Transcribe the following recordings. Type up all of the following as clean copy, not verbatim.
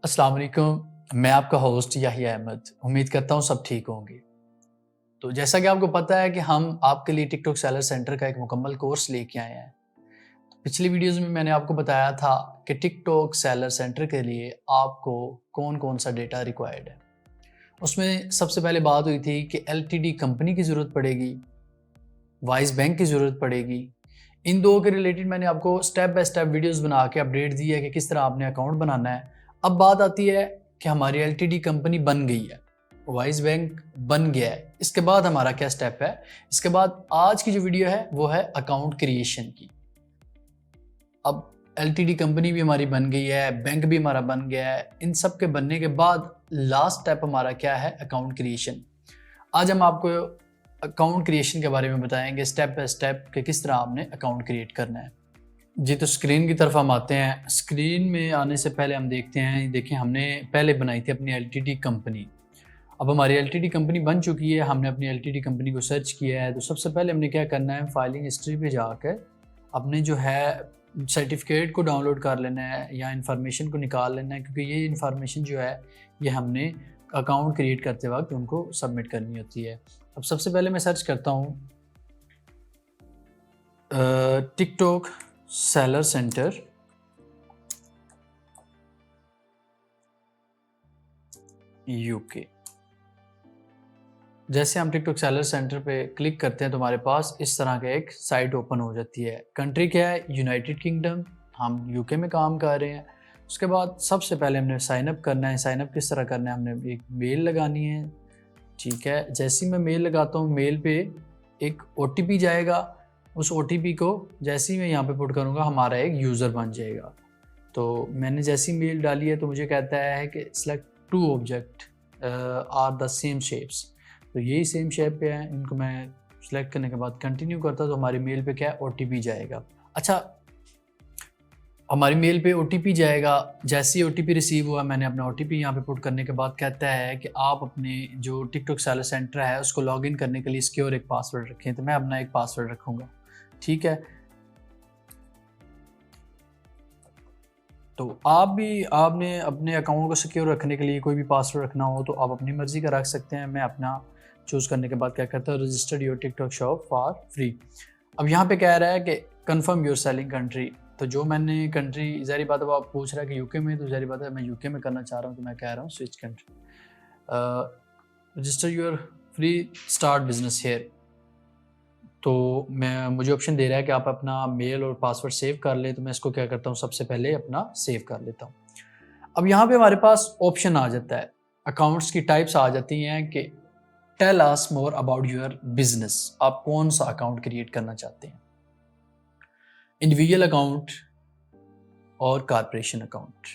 अस्सलाम वालेकुम। मैं आपका होस्ट याहिया अहमद। उम्मीद करता हूँ सब ठीक होंगे। तो जैसा कि आपको पता है कि हम आपके लिए टिकटॉक सेलर सेंटर का एक मुकम्मल कोर्स लेके आए हैं। पिछली वीडियोज़ में मैंने आपको बताया था कि टिकटॉक सेलर सेंटर के लिए आपको कौन-कौन सा डेटा रिक्वायर्ड है। उसमें सबसे पहले बात हुई थी कि एलटीडी कंपनी की ज़रूरत पड़ेगी, वाइस बैंक की ज़रूरत पड़ेगी। इन 2 के रिलेटेड मैंने आपको स्टेप बाय स्टेप वीडियोज़ बना के अपडेट दी है कि किस तरह आपने अकाउंट बनाना है। अब बात आती है कि हमारी एलटीडी कंपनी बन गई है, वाइस बैंक बन गया है। इसके बाद हमारा क्या स्टेप है? इसके बाद आज की जो वीडियो है वो है अकाउंट क्रिएशन की। अब एलटीडी कंपनी भी हमारी बन गई है, बैंक भी हमारा बन गया है। इन सब के बनने के बाद लास्ट स्टेप हमारा क्या है? Account creation. आज हम आपको अकाउंट क्रिएशन के बारे में बताएंगे स्टेप बाय स्टेप कि किस तरह आपने अकाउंट क्रिएट करना है। जी, तो स्क्रीन की तरफ हम आते हैं। स्क्रीन में आने से पहले हम देखते हैं, देखिए हमने पहले बनाई थी अपनी एलटीडी कंपनी। अब हमारी एलटीडी कंपनी बन चुकी है, हमने अपनी एलटीडी कंपनी को सर्च किया है। तो सबसे पहले हमने क्या करना है, फाइलिंग हिस्ट्री पे जाकर अपने जो है सर्टिफिकेट को डाउनलोड कर लेना है या इन्फॉर्मेशन को निकाल लेना है, क्योंकि ये इन्फॉर्मेशन जो है ये हमने अकाउंट क्रिएट करते वक्त उनको सबमिट करनी होती है। अब सबसे पहले मैं सर्च करता हूँ टिकटॉक सेलर सेंटर यूके। जैसे हम टिकटॉक सेलर सेंटर पे क्लिक करते हैं तो हमारे पास इस तरह का एक साइट ओपन हो जाती है। कंट्री क्या है? United kingdom. हम यूके में काम कर रहे हैं। उसके बाद सबसे पहले हमने साइन अप करना है। साइन अप किस तरह करना है? हमने एक मेल लगानी है, ठीक है। जैसे ही मैं मेल लगाता हूँ, मेल पे एक ओटीपी जाएगा। उस ओटीपी को जैसे ही मैं यहाँ पे पुट करूँगा हमारा एक यूज़र बन जाएगा। तो मैंने जैसी मेल डाली है तो मुझे कहता है कि select 2 object are the same shapes. तो यही सेम शेप पे हैं। इनको मैं सिलेक्ट करने के बाद कंटिन्यू करता तो हमारी मेल पे क्या है? ओटीपी जाएगा। अच्छा, हमारी मेल पे ओटीपी जाएगा। जैसे ही ओटीपी रिसीव हुआ, मैंने अपना ओटीपी यहाँ पे पुट करने के बाद कहता है कि आप अपने जो टिकटॉक सेलर सेंटर है उसको लॉगिन करने के लिए सिक्योर एक पासवर्ड रखें। तो मैं अपना एक पासवर्ड रखूँगा, ठीक है। तो आपने अपने अकाउंट को सिक्योर रखने के लिए कोई भी पासवर्ड रखना हो तो आप अपनी मर्ज़ी का रख सकते हैं। मैं अपना चूज़ करने के बाद क्या करता हूँ, registered your TikTok shop for free. अब यहाँ पे कह रहा है कि कन्फर्म योर सेलिंग कंट्री। तो जो मैंने कंट्री, ज़ाहिर बात है, वो आप पूछ रहा है कि यूके में, तो ज़ाहिर बात है मैं यूके में करना चाह रहा हूँ, तो मैं कह रहा हूँ switch country. Register your free start business here. तो मुझे ऑप्शन दे रहा है कि आप अपना मेल और पासवर्ड सेव कर लें। तो मैं इसको क्या करता हूँ, सबसे पहले अपना सेव कर लेता हूँ। अब यहाँ पे हमारे पास ऑप्शन आ जाता है, अकाउंट्स की टाइप्स आ जाती हैं कि tell us more about your business. आप कौन सा अकाउंट क्रिएट करना चाहते हैं, इंडिविजुअल अकाउंट और कारपोरेशन अकाउंट।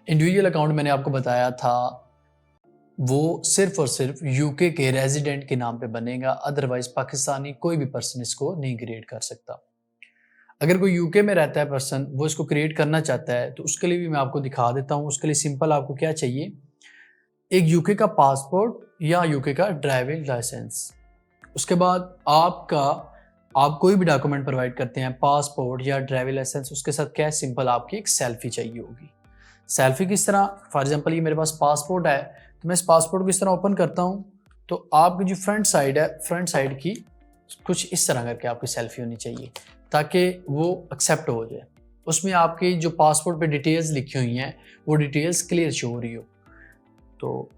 इंडिविजुअल अकाउंट मैंने आपको बताया था वो सिर्फ और सिर्फ यूके के रेजिडेंट के नाम पे बनेगा, अदरवाइज पाकिस्तानी कोई भी पर्सन इसको नहीं क्रिएट कर सकता। अगर कोई यूके में रहता है पर्सन, वो इसको क्रिएट करना चाहता है, तो उसके लिए भी मैं आपको दिखा देता हूँ। उसके लिए सिंपल आपको क्या चाहिए, एक यूके का पासपोर्ट या यूके का ड्राइविंग लाइसेंस। उसके बाद आप कोई भी डॉक्यूमेंट प्रोवाइड करते हैं, पासपोर्ट या ड्राइविंग लाइसेंस, उसके साथ क्या है, सिंपल आपकी एक सेल्फी चाहिए होगी। सेल्फी किस तरह? फॉर एग्जांपल ये मेरे पास पासपोर्ट है, तो मैं इस पासपोर्ट को इस तरह ओपन करता हूँ। तो आपकी जो फ्रंट साइड है, फ्रंट साइड की कुछ इस तरह करके आपकी सेल्फी होनी चाहिए ताकि वो एक्सेप्ट हो जाए। उसमें आपकी जो पासपोर्ट पे डिटेल्स लिखी हुई हैं वो डिटेल्स क्लियर शो हो रही हो। तो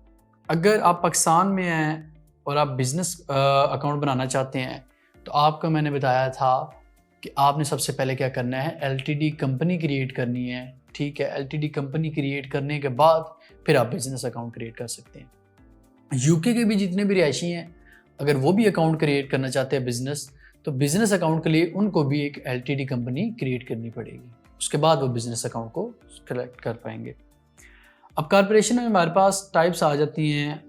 अगर आप पाकिस्तान में हैं और आप बिज़नेस अकाउंट बनाना चाहते हैं, तो आपको मैंने बताया था कि आपने सबसे पहले क्या करना है, एलटीडी कंपनी क्रिएट करनी है, ठीक है। एलटीडी कंपनी क्रिएट करने के बाद फिर आप बिज़नेस अकाउंट क्रिएट कर सकते हैं। यूके के भी जितने भी रिहायशी हैं, अगर वो भी अकाउंट क्रिएट करना चाहते हैं बिज़नेस, तो बिज़नेस अकाउंट के लिए उनको भी एक एलटीडी कंपनी क्रिएट करनी पड़ेगी। उसके बाद वो बिज़नेस अकाउंट को कलेक्ट कर पाएंगे। अब कॉर्पोरेशन में हमारे पास टाइप्स आ जाती हैं,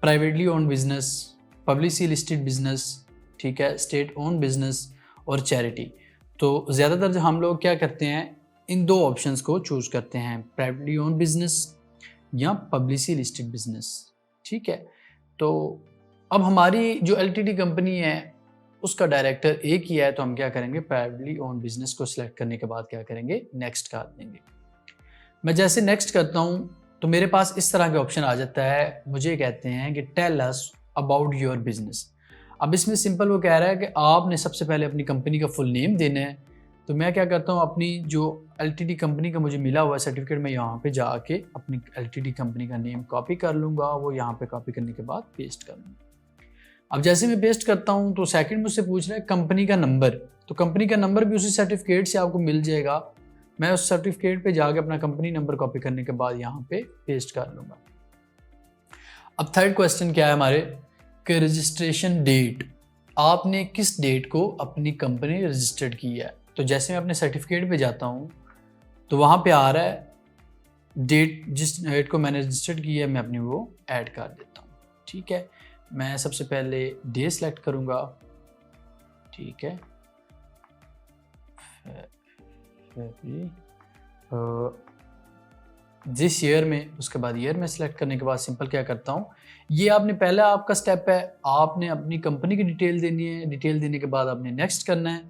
privately own business, publicly listed business, ठीक है, स्टेट ओन बिजनेस और चैरिटी। तो ज़्यादातर जो हम लोग क्या करते हैं, इन 2 ऑप्शंस को चूज़ करते हैं, प्राइवेटली ओन बिजनेस या पब्लिकली लिस्टेड बिजनेस, ठीक है। तो अब हमारी जो एलटीडी कंपनी है उसका डायरेक्टर एक ही है, तो हम क्या करेंगे, प्राइवेटली ओन बिजनेस को सिलेक्ट करने के बाद क्या करेंगे, नेक्स्ट कर देंगे। मैं जैसे नेक्स्ट करता हूँ तो मेरे पास इस तरह का ऑप्शन आ जाता है, मुझे कहते हैं कि tell us about your business. अब इसमें सिंपल वो कह रहा है कि आपने सबसे पहले अपनी कंपनी का फुल नेम देना है। तो मैं क्या करता हूँ, अपनी जो एलटीडी कंपनी का मुझे मिला हुआ है सर्टिफिकेट, मैं यहाँ पे जाके अपनी एलटीडी कंपनी का नेम कॉपी कर लूँगा, वो यहाँ पे कॉपी करने के बाद पेस्ट कर लूँगा। अब जैसे मैं पेस्ट करता हूँ तो सेकंड मुझसे पूछ रहा है कंपनी का नंबर, तो कंपनी का नंबर भी उसी सर्टिफिकेट से आपको मिल जाएगा। मैं उस सर्टिफिकेट पे जाके अपना कंपनी नंबर कॉपी करने के बाद यहाँ पे पेस्ट कर लूँगा। अब थर्ड क्वेश्चन क्या है हमारे कि रजिस्ट्रेशन डेट, आपने किस डेट को अपनी कंपनी रजिस्टर्ड की है। तो जैसे मैं अपने सर्टिफिकेट पे जाता हूँ तो वहाँ पे आ रहा है डेट, जिस डेट को मैंने रजिस्टर्ड की है मैं अपनी वो ऐड कर देता हूँ। ठीक है, मैं सबसे पहले डे सेलेक्ट करूँगा। ठीक है, जिस ईयर में, उसके बाद ईयर में सेलेक्ट करने के बाद सिंपल क्या करता हूँ, ये आपने पहला आपका स्टेप है, आपने अपनी कंपनी की डिटेल देनी है। डिटेल देने के बाद आपने नेक्स्ट करना है।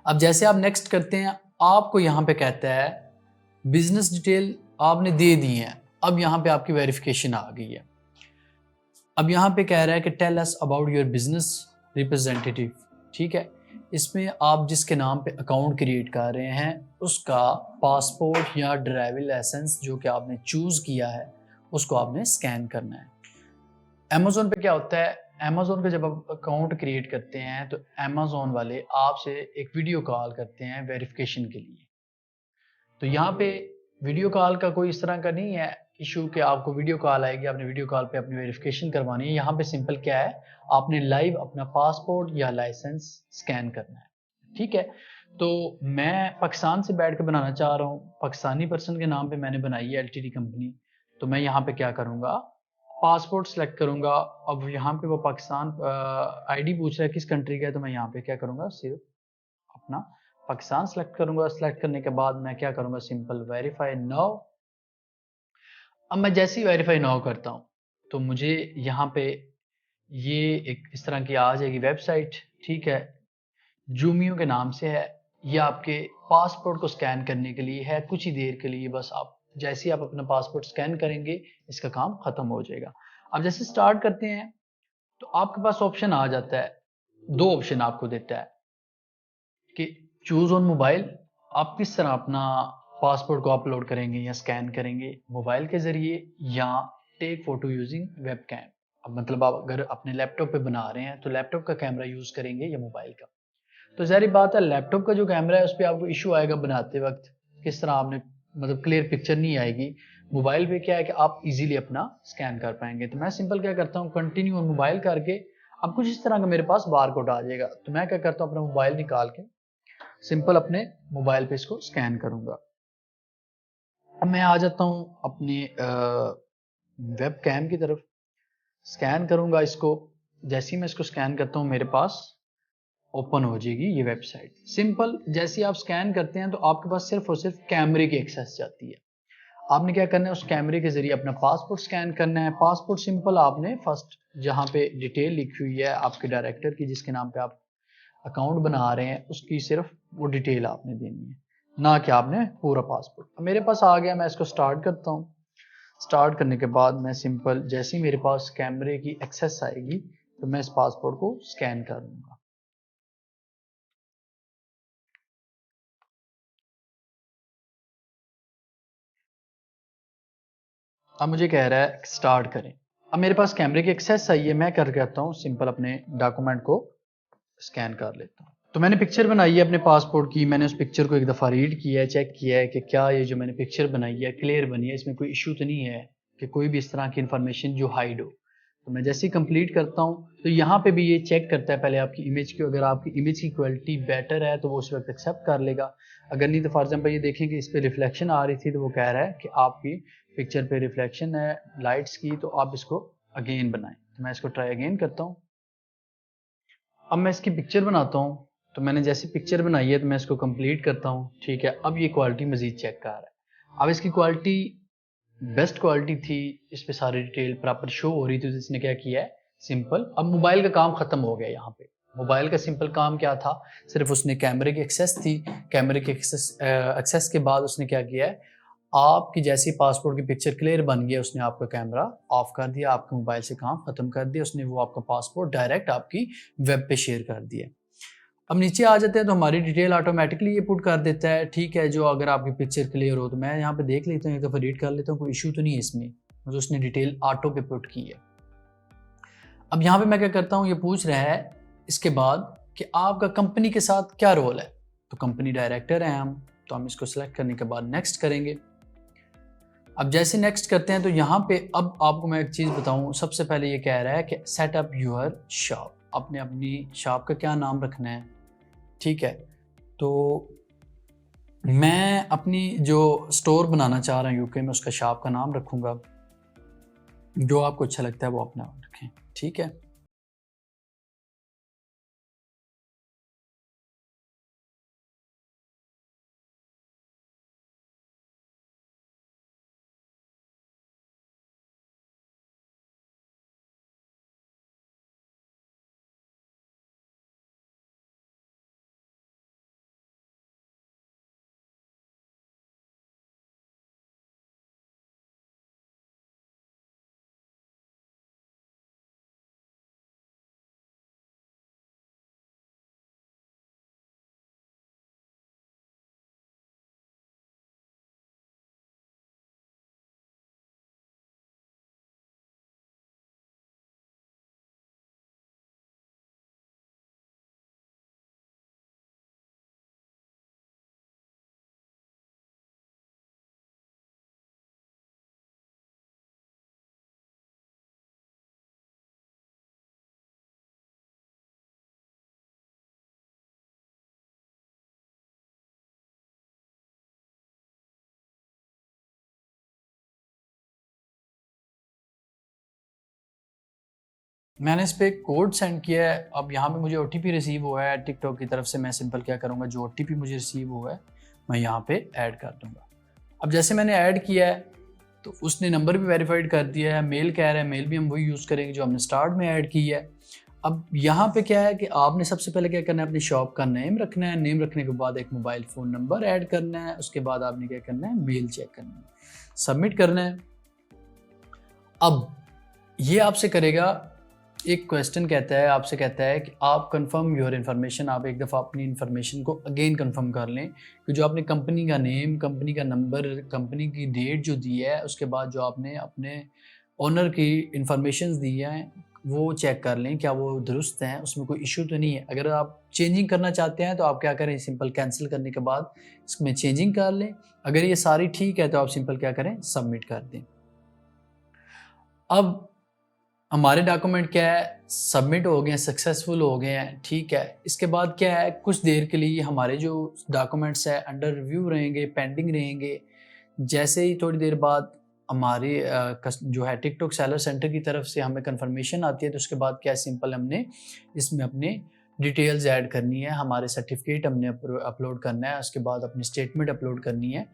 अब जैसे आप नेक्स्ट करते हैं आपको यहाँ पे कहता है बिजनेस डिटेल आपने दे दी है। अब यहाँ पे आपकी वेरिफिकेशन आ गई है। अब यहाँ पे कह रहा है कि tell us about your business representative. ठीक है, इसमें आप जिसके नाम पे अकाउंट क्रिएट कर रहे हैं उसका पासपोर्ट या ड्राइविंग लाइसेंस जो कि आपने चूज़ किया है उसको आपने स्कैन करना है। अमेज़ोन पे क्या होता है, अमेज़ोन पे जब आप अकाउंट क्रिएट करते हैं तो अमेज़ोन वाले आपसे एक वीडियो कॉल करते हैं वेरिफिकेशन के लिए। तो यहाँ पे वीडियो कॉल का कोई इस तरह का नहीं है इशू कि आपको वीडियो कॉल आएगी, आपने वीडियो कॉल पे अपनी वेरिफिकेशन करवानी है। यहाँ पे सिंपल क्या है, आपने लाइव अपना पासपोर्ट या लाइसेंस स्कैन करना है। ठीक है, तो मैं पाकिस्तान से बैठ के बनाना चाह रहा हूँ, पाकिस्तानी पर्सन के नाम पे मैंने बनाई है एलटीडी कंपनी। तो मैं यहाँ पे क्या करूँगा, पासपोर्ट सेलेक्ट करूँगा। अब यहाँ पे वो पाकिस्तान आईडी पूछ रहा है किस कंट्री का है, तो मैं यहाँ पे क्या करूँगा, सिर्फ अपना पाकिस्तान सेलेक्ट करूँगा। सेलेक्ट करने के बाद मैं क्या करूँगा, सिंपल वेरीफाई नाउ। अब मैं जैसे ही वेरीफाई नाउ करता हूँ तो मुझे यहाँ पे ये एक इस तरह की आ जाएगी वेबसाइट। ठीक है, जूमियो के नाम से है, ये आपके पासपोर्ट को स्कैन करने के लिए है, कुछ ही देर के लिए बस। आप जैसे ही आप अपना पासपोर्ट स्कैन करेंगे इसका काम खत्म हो जाएगा। अब जैसे स्टार्ट करते हैं तो आपके पास ऑप्शन आ जाता है, दो ऑप्शन आपको देता है कि चूज ऑन मोबाइल, आप किस तरह अपना पासपोर्ट को अपलोड करेंगे या स्कैन करेंगे, मोबाइल के जरिए या take photo using webcam. अब मतलब आप अगर अपने लैपटॉप पे बना रहे हैं तो लैपटॉप का कैमरा यूज करेंगे या मोबाइल का। तो ज़ाहिर बात है लैपटॉप का जो कैमरा है उस पर आपको इशू आएगा बनाते वक्त, किस तरह आपने मतलब क्लियर पिक्चर नहीं आएगी। मोबाइल पे क्या है कि आप इजीली अपना स्कैन कर पाएंगे। तो मैं सिंपल क्या करता हूँ, कंटिन्यू ऑन मोबाइल करके अब कुछ इस तरह का मेरे पास बार कोड आ जाएगा। तो मैं क्या करता हूँ, अपना मोबाइल निकाल के सिंपल अपने मोबाइल पे इसको स्कैन करूंगा। अब मैं आ जाता हूँ अपने वेब कैम की तरफ, स्कैन करूंगा इसको। जैसे ही मैं इसको स्कैन करता हूँ मेरे पास ओपन हो जाएगी ये वेबसाइट। सिंपल जैसे ही आप स्कैन करते हैं तो आपके पास सिर्फ और सिर्फ कैमरे की एक्सेस जाती है। आपने क्या करना है, उस कैमरे के जरिए अपना पासपोर्ट स्कैन करना है। पासपोर्ट सिंपल आपने फर्स्ट जहाँ पे डिटेल लिखी हुई है आपके डायरेक्टर की, जिसके नाम पे आप अकाउंट बना रहे हैं, उसकी सिर्फ वो डिटेल आपने देनी है, ना कि आपने पूरा पासपोर्ट। अब मेरे पास आ गया, मैं इसको स्टार्ट करता हूँ। स्टार्ट करने के बाद मैं सिंपल जैसे ही मेरे पास कैमरे की एक्सेस आएगी तो मैं इस पासपोर्ट को स्कैन कर लूँगा। अब मुझे कह रहा है स्टार्ट करें। अब मेरे पास कैमरे की एक्सेस आई है, मैं कर करता हूँ सिंपल अपने डॉक्यूमेंट को स्कैन कर लेता हूँ। तो मैंने पिक्चर बनाई है अपने पासपोर्ट की, मैंने उस पिक्चर को एक दफ़ा रीड किया है, चेक किया है कि क्या ये जो मैंने पिक्चर बनाई है क्लियर बनी है, इसमें कोई इशू तो नहीं है कि कोई भी इस तरह की इन्फॉर्मेशन जो हाइड हो। तो मैं जैसे ही कंप्लीट करता हूँ तो यहाँ पे भी ये चेक करता है पहले आपकी इमेज की। अगर आपकी इमेज की क्वालिटी बेटर है तो वो उस वक्त एक्सेप्ट कर लेगा, अगर नहीं तो फॉर एग्जाम्पल ये देखें कि इस पर रिफ्लेक्शन आ रही थी तो वो कह रहा है कि आपकी पिक्चर पे रिफ्लेक्शन है लाइट्स की, तो आप इसको अगेन बनाएं। तो मैं इसको ट्राई अगेन करता हूँ। अब मैं इसकी पिक्चर बनाता हूँ। तो मैंने जैसे पिक्चर बनाई है तो मैं इसको कंप्लीट करता हूँ। ठीक है, अब ये क्वालिटी मजीद चेक कर रहा है। अब इसकी क्वालिटी बेस्ट क्वालिटी थी, इस पे सारी डिटेल प्रॉपर शो हो रही थी। तो इसने क्या किया है, सिंपल अब मोबाइल का काम खत्म हो गया। यहाँ पे मोबाइल का सिंपल काम क्या था, सिर्फ उसने कैमरे की एक्सेस थी, कैमरे की एक्सेस के बाद उसने क्या किया है, आपकी जैसी पासपोर्ट की पिक्चर क्लियर बन गया, उसने आपका कैमरा ऑफ कर दिया, आपके मोबाइल से काम खत्म कर दिया, उसने वो आपका पासपोर्ट डायरेक्ट आपकी वेब पे शेयर कर दिया। अब नीचे आ जाते हैं तो हमारी डिटेल ऑटोमेटिकली ये पुट कर देता है, ठीक है। जो अगर आपकी पिक्चर क्लियर हो तो मैं यहाँ पे देख लेता हूँ, एक दफ़ा रीड कर लेता हूँ, कोई इशू तो नहीं है इसमें, मतलब उसने डिटेल ऑटो पे पुट की है। अब यहाँ पे मैं क्या करता हूँ, ये पूछ रहा है इसके बाद कि आपका कंपनी के साथ क्या रोल है, तो कंपनी डायरेक्टर हैं हम, तो हम इसको सेलेक्ट करने के बाद नेक्स्ट करेंगे। अब जैसे नेक्स्ट करते हैं तो यहाँ पे अब आपको मैं एक चीज़ बताऊँ, सबसे पहले ये कह रहा है कि सेट अप योर शॉप, आपने अपनी शॉप का क्या नाम रखना है, ठीक है। तो मैं अपनी जो स्टोर बनाना चाह रहा हूँ यूके में, उसका शॉप का नाम रखूँगा, जो आपको अच्छा लगता है वो अपना रखें, ठीक है। मैंने इस पे कोड सेंड किया है, अब यहाँ पे मुझे ओटीपी रिसीव हुआ है टिकटॉक की तरफ से। मैं सिंपल क्या करूँगा, जो ओटीपी मुझे रिसीव हुआ है मैं यहाँ पे ऐड कर दूँगा। अब जैसे मैंने ऐड किया है तो उसने नंबर भी वेरीफाइड कर दिया है, मेल कह रहा है, मेल भी हम वही यूज़ करेंगे जो हमने स्टार्ट में ऐड की है। अब यहाँ पे क्या है कि आपने सबसे पहले क्या करना है, अपनी शॉप का नेम रखना है, नेम रखने के बाद एक मोबाइल फ़ोन नंबर ऐड करना है, उसके बाद आपने क्या करना है, मेल चेक करना है, सबमिट करना है। अब ये आपसे करेगा, एक क्वेश्चन कहता है, आपसे कहता है कि आप कंफर्म योर इन्फॉर्मेशन, आप एक दफ़ा अपनी इन्फॉर्मेशन को अगेन कंफर्म कर लें कि जो आपने कंपनी का नेम, कंपनी का नंबर, कंपनी की डेट जो दी है, उसके बाद जो आपने अपने ओनर की इन्फॉर्मेशंस दी हैं वो चेक कर लें क्या वो दुरुस्त हैं, उसमें कोई इशू तो नहीं है। अगर आप चेंजिंग करना चाहते हैं तो आप क्या करें, सिंपल कैंसिल करने के बाद इसमें चेंजिंग कर लें। अगर ये सारी ठीक है तो आप सिंपल क्या करें, सबमिट कर दें। अब हमारे डॉक्यूमेंट क्या है, सबमिट हो गए हैं, सक्सेसफुल हो गए हैं, ठीक है। इसके बाद क्या है, कुछ देर के लिए हमारे जो डॉक्यूमेंट्स है अंडर रिव्यू रहेंगे, पेंडिंग रहेंगे। जैसे ही थोड़ी देर बाद हमारी जो है टिकटॉक सेलर सेंटर की तरफ से हमें कंफर्मेशन आती है, तो उसके बाद क्या है, सिंपल हमने इसमें अपने डिटेल्स ऐड करनी है, हमारे सर्टिफिकेट हमने अपलोड करना है, उसके बाद अपनी स्टेटमेंट अपलोड करनी है।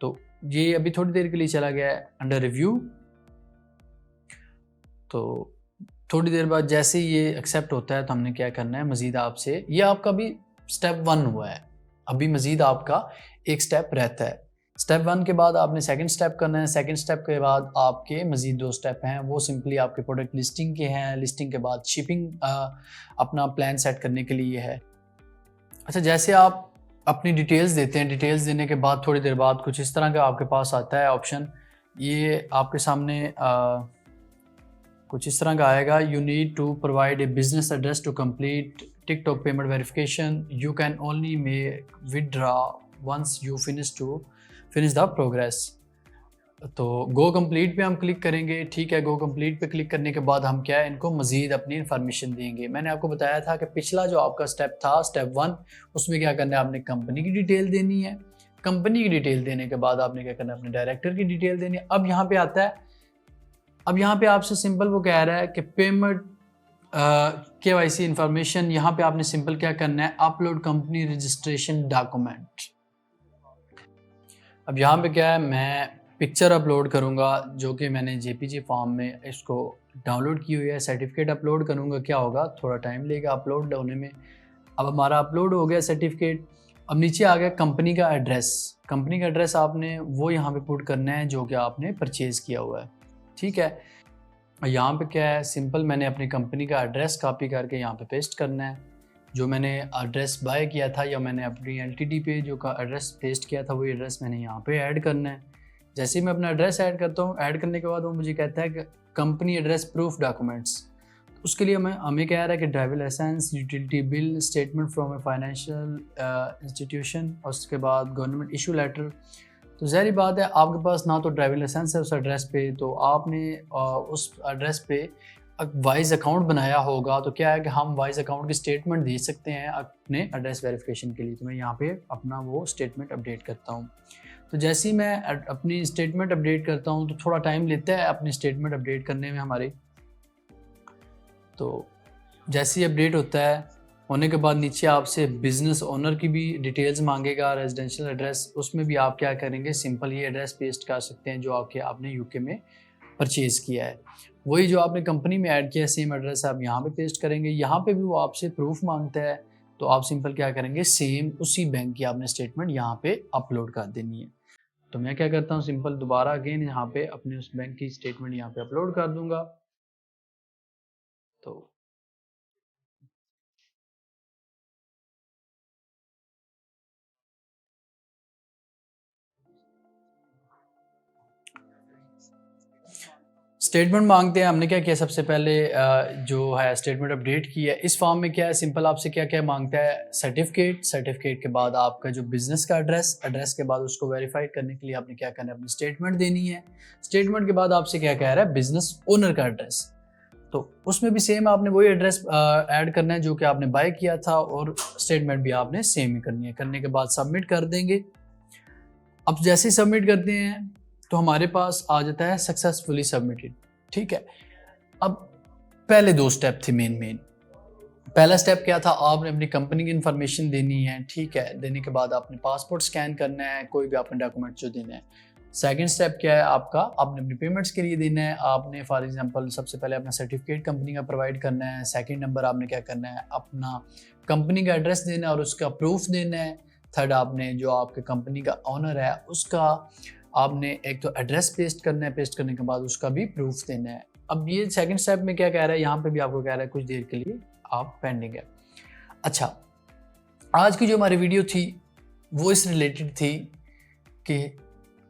तो ये अभी थोड़ी देर के लिए चला गया है अंडर रिव्यू। तो थोड़ी देर बाद जैसे ही ये एक्सेप्ट होता है तो हमने क्या करना है, मज़ीद आपसे, ये आपका भी स्टेप 1 हुआ है, अभी मज़ीद आपका एक स्टेप रहता है। स्टेप 1 के बाद आपने सेकंड स्टेप करना है, सेकंड स्टेप के बाद आपके मज़ीद 2 स्टेप हैं, वो सिंपली आपके प्रोडक्ट लिस्टिंग के हैं, लिस्टिंग के बाद शिपिंग अपना प्लान सेट करने के लिए है। अच्छा, जैसे आप अपनी डिटेल्स देते हैं, डिटेल्स देने के बाद थोड़ी देर बाद कुछ इस तरह का आपके पास आता है ऑप्शन, ये आपके सामने कुछ इस तरह का आएगा, you need to provide a business address to complete TikTok payment verification, you can only make withdraw once you finish the progress. तो गो कंप्लीट पे हम क्लिक करेंगे, ठीक है। गो कंप्लीट पे क्लिक करने के बाद हम क्या है, इनको मज़ीद अपनी इन्फॉर्मेशन देंगे। मैंने आपको बताया था कि पिछला जो आपका स्टेप था, स्टेप 1, उसमें क्या करना है, आपने कंपनी की डिटेल देनी है। कंपनी की डिटेल देने के बाद आपने क्या करना है, अपने डायरेक्टर की डिटेल देनी है। अब यहाँ पे आता है, अब यहाँ पे आपसे सिंपल वो कह रहा है कि पेमेंट KYC इंफॉर्मेशन, यहाँ पे आपने सिंपल क्या करना है, अपलोड कंपनी रजिस्ट्रेशन डॉक्यूमेंट। अब यहाँ पे क्या है, मैं पिक्चर अपलोड करूँगा जो कि मैंने JPG फॉर्म में इसको डाउनलोड की हुई है, सर्टिफिकेट अपलोड करूँगा। क्या होगा, थोड़ा टाइम लेगा अपलोड होने में। अब हमारा अपलोड हो गया सर्टिफिकेट। अब नीचे आ गया कंपनी का एड्रेस, कंपनी का एड्रेस आपने वो यहाँ पे पुट करना है जो कि आपने परचेज़ किया हुआ है, ठीक है। यहाँ पे क्या है, सिंपल मैंने अपनी कंपनी का एड्रेस कॉपी करके यहाँ पे पेस्ट करना है। जो मैंने एड्रेस बाय किया था या मैंने अपनी एलटीडी पे जो का एड्रेस पेस्ट किया था वही एड्रेस मैंने यहाँ पे ऐड करना है। जैसे ही मैं अपना एड्रेस ऐड करता हूँ, ऐड करने के बाद वो मुझे कहता है कि कंपनी एड्रेस प्रूफ डॉक्यूमेंट्स। उसके लिए हमें कह रहा है कि driving licence, utility bill, statement from a financial institution और उसके बाद गवर्नमेंट इशू लेटर। तो ज़ाहिर बात है आपके पास ना तो ड्राइविंग लाइसेंस है उस एड्रेस पे, तो आपने उस एड्रेस पे वाइज अकाउंट बनाया होगा। तो क्या है कि हम वाइज अकाउंट की स्टेटमेंट दे सकते हैं अपने एड्रेस वेरिफिकेशन के लिए। तो मैं यहाँ पे अपना वो स्टेटमेंट अपडेट करता हूँ। तो जैसे ही मैं अपनी स्टेटमेंट अपडेट करता हूँ तो थोड़ा टाइम लेता है अपनी स्टेटमेंट अपडेट करने में हमारी। तो जैसे ही अपडेट होता है, होने के बाद नीचे आपसे बिज़नेस ओनर की भी डिटेल्स मांगेगा, रेजिडेंशियल एड्रेस, उसमें भी आप क्या करेंगे, सिंपल ये एड्रेस पेस्ट कर सकते हैं जो आपने यूके में परचेज़ किया है। वही जो आपने कंपनी में ऐड किया है सेम एड्रेस आप यहाँ पे पेस्ट करेंगे। यहाँ पे भी वो आपसे प्रूफ मांगता है, तो आप सिंपल क्या करेंगे, सेम उसी बैंक की आपने स्टेटमेंट यहाँ पे अपलोड कर देनी है। तो मैं क्या करता हूँ, सिंपल दोबारा अगेन यहाँ पे अपने उस बैंक की स्टेटमेंट यहाँ पे अपलोड कर दूंगा। तो स्टेटमेंट मांगते हैं, हमने क्या किया सबसे पहले जो है स्टेटमेंट अपडेट की है। इस फॉर्म में क्या है, सिंपल आपसे क्या क्या मांगता है, सर्टिफिकेट के बाद आपका जो बिजनेस का एड्रेस के बाद उसको वेरीफाइड करने के लिए आपने क्या करना है, अपनी स्टेटमेंट देनी है। स्टेटमेंट के बाद आपसे क्या कह रहा है, बिजनेस ओनर का एड्रेस। तो उसमें भी सेम आपने वही एड्रेस ऐड करना है जो कि आपने बाय किया था, और स्टेटमेंट भी आपने सेम ही करनी है। करने के बाद सबमिट कर देंगे। अब जैसे ही सबमिट करते हैं तो हमारे पास आ जाता है सक्सेसफुली सबमिटेड, ठीक है। अब पहले दो स्टेप थे मेन। पहला स्टेप क्या था, आपने अपनी कंपनी की इन्फॉर्मेशन देनी है, ठीक है। देने के बाद आपने पासपोर्ट स्कैन करना है, कोई भी आपने डॉक्यूमेंट जो देना है। सेकंड स्टेप क्या है आपका, आपने अपनी पेमेंट्स के लिए देना है। आपने फॉर एग्जांपल सबसे पहले अपना सर्टिफिकेट कंपनी का प्रोवाइड करना है। सेकंड नंबर आपने क्या करना है, अपना कंपनी का एड्रेस देना है और उसका प्रूफ देना है। थर्ड आपने जो आपके कंपनी का ओनर है उसका आपने एक तो एड्रेस पेस्ट करना है, पेस्ट करने के बाद उसका भी प्रूफ देना है। अब ये सेकंड स्टेप में क्या कह रहा है, यहाँ पे भी आपको कह रहा है कुछ देर के लिए आप पेंडिंग है। अच्छा, आज की जो हमारी वीडियो थी वो इस रिलेटेड थी कि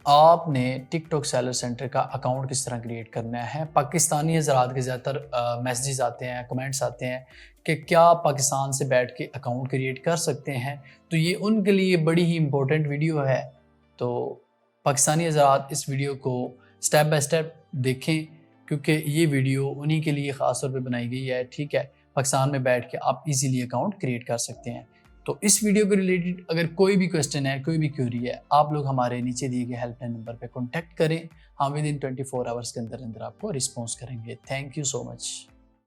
आपने टिकटॉक सेलर सेंटर का अकाउंट किस तरह क्रिएट करना है। पाकिस्तानी हज़रात के ज़्यादातर मैसेजेस आते हैं, कमेंट्स आते हैं कि क्या पाकिस्तान से बैठ के अकाउंट क्रिएट कर सकते हैं। तो ये उनके लिए बड़ी ही इम्पोर्टेंट वीडियो है। तो पाकिस्तानी हज़रात इस वीडियो को स्टेप बाय स्टेप देखें, क्योंकि ये वीडियो उन्हीं के लिए ख़ास तौर पे बनाई गई है, ठीक है। पाकिस्तान में बैठ के आप इजीली अकाउंट क्रिएट कर सकते हैं। तो इस वीडियो के रिलेटेड अगर कोई भी क्वेश्चन है, कोई भी क्वेरी है, आप लोग हमारे नीचे दिए गए हेल्पलाइन नंबर पे कॉन्टैक्ट करें। हम विद इन 24 आवर्स के अंदर आपको रिस्पॉन्स करेंगे। Thank you so much.